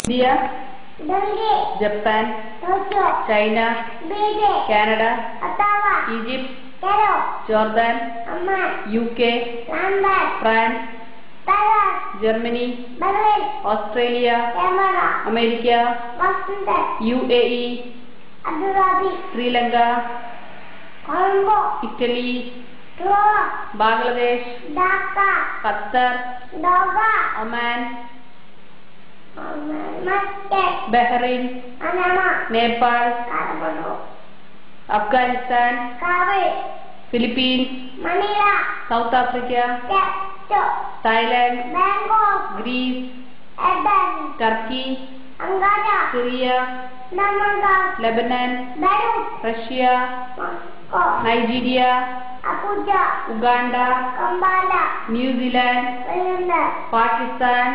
India, Japan, China, Canada, Egypt, Jordan, UK, France, Germany, Australia, America, UAE, Sri Lanka, Italy, Bangladesh, Qatar, Oman, Bahrain, Nepal, Afghanistan, Philippines, South Africa, Thailand, Greece, Turkey, Syria, Lebanon, Russia, Nigeria, Uganda, New Zealand, Pakistan,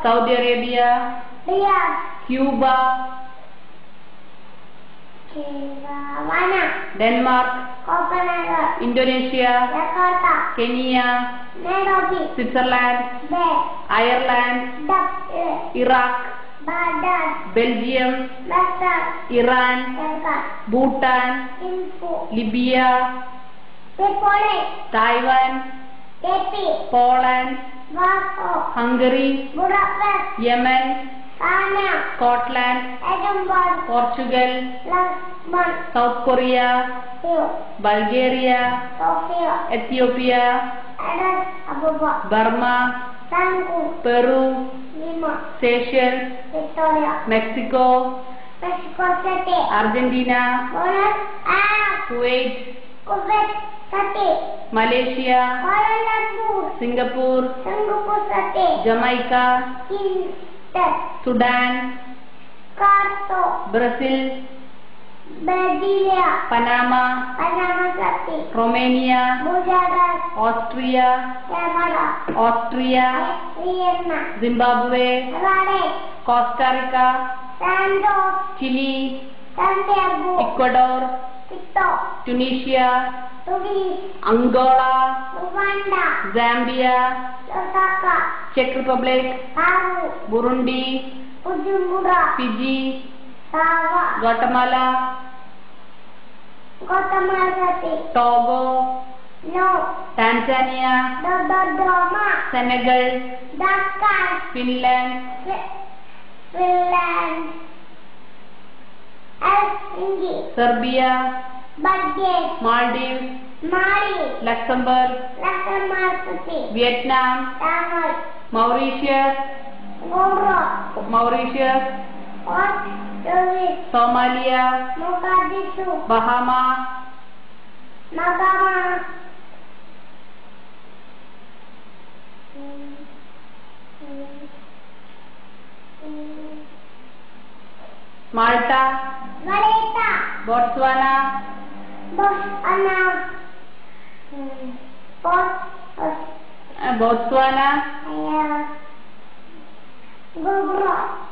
Saudi Arabia, Cuba, Denmark, Indonesia, Kenya, Switzerland, Ireland, Iraq, Belgium, Iran, Bhutan, Libya, Taiwan, Poland, Hungary, Yemen, Scotland, Portugal, South Korea, Bulgaria, Ethiopia, Burma, Peru, Seychelles, Mexico, Argentina, Kuwait, Malaysia, Singapore, Jamaica, Sudan, Brazil, Panama, Romania, Austria, Zimbabwe, Costa Rica, Chile, Ecuador, Tunisia, Angola, Zambia, Czech Republic, Burundi, Fiji, Guatemala, Togo, Tanzania, Senegal, Finland, Serbia, Maldives, Luxembourg, Vietnam, Mauritius, Somalia, Bahamas, Malta, Botswana,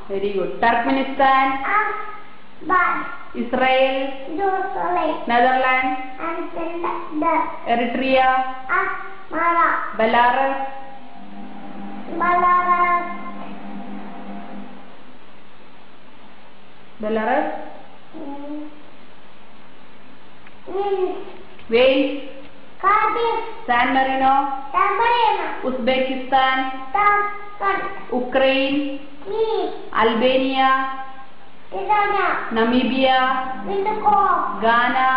very good. Turkmenistan, Israel, Netherlands, Eritrea, Belarus, Wales, San Marino, Uzbekistan, Ukraine, Albania, Namibia, Ghana,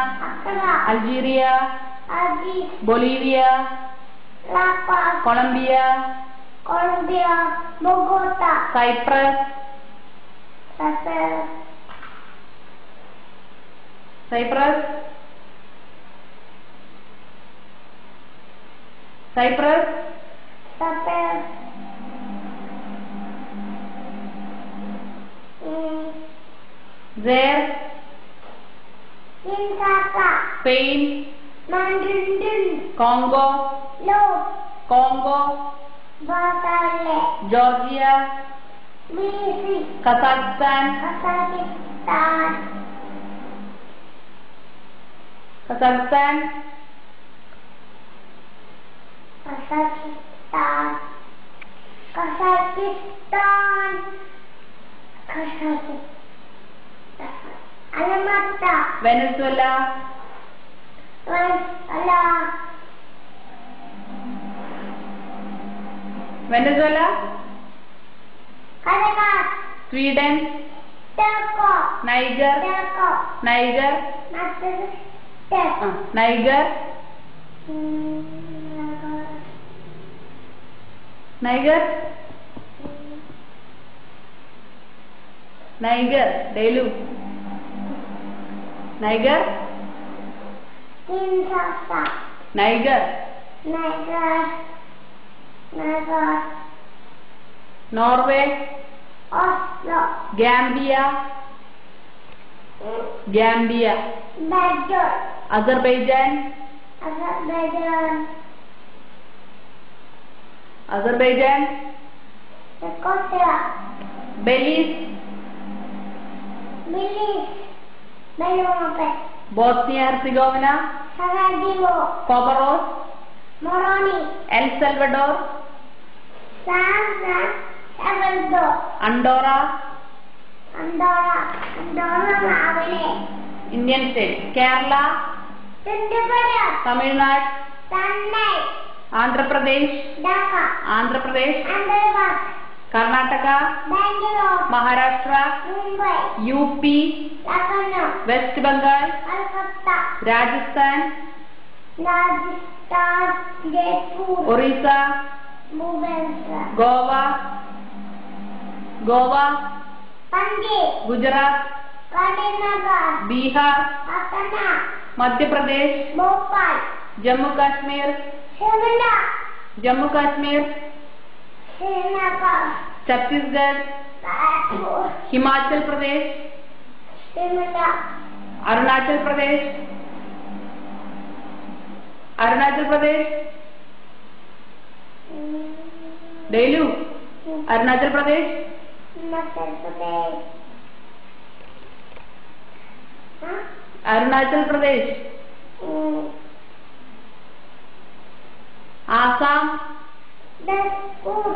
Algeria, Bolivia, Colombia, Bogota, Cyprus, Zaire, Spain, Congo, Georgia, Kazakhstan, Kazakhstan, Venezuela, Venezuela, Sweden, Niger, Niger, Niger, Niger, Niger, ഡെലു, Niger, Niger, Norway, Gambia, Gambia, Azerbaijan, Azerbaijan, Belize, Bosnia Herzegovina, Comoros, El Salvador, Andorra, Indian state, Kerala, Tamil Nadu, Andhra Pradesh, Andhra Pradesh, Karnataka, Maharashtra, UP, West Bengal, Rajasthan, Orissa, Goa, Goa, Gujarat, Bihar, Madhya Pradesh, Jammu Kashmir, Jammu Kashmir, Chhattisgarh, Himachal Pradesh, Arunachal Pradesh, Arunachal Pradesh, ഡെലു, അരുണാചൽ പ്രദേശ്, അരുണാചൽ പ്രദേശ്, ആസാം,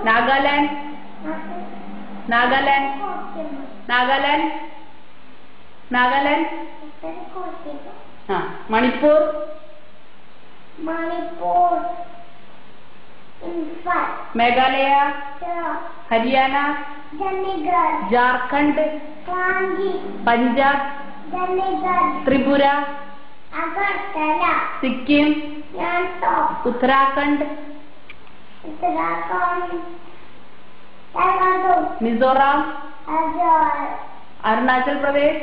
നാഗാലാൻഡ്, നാഗാലാൻഡ്, നാഗാലാൻഡ്, നാഗാലാൻഡ്, മണിപ്പൂർ, മേഘാലയ, ഹരിയാന, ജാർഖണ്ഡ്, പഞ്ചാബ്, ത്രിപുര, സിക്കിം, ഉത്തരാഖണ്ഡ്, മിസോറാം, അരുണാചൽ പ്രദേശ്,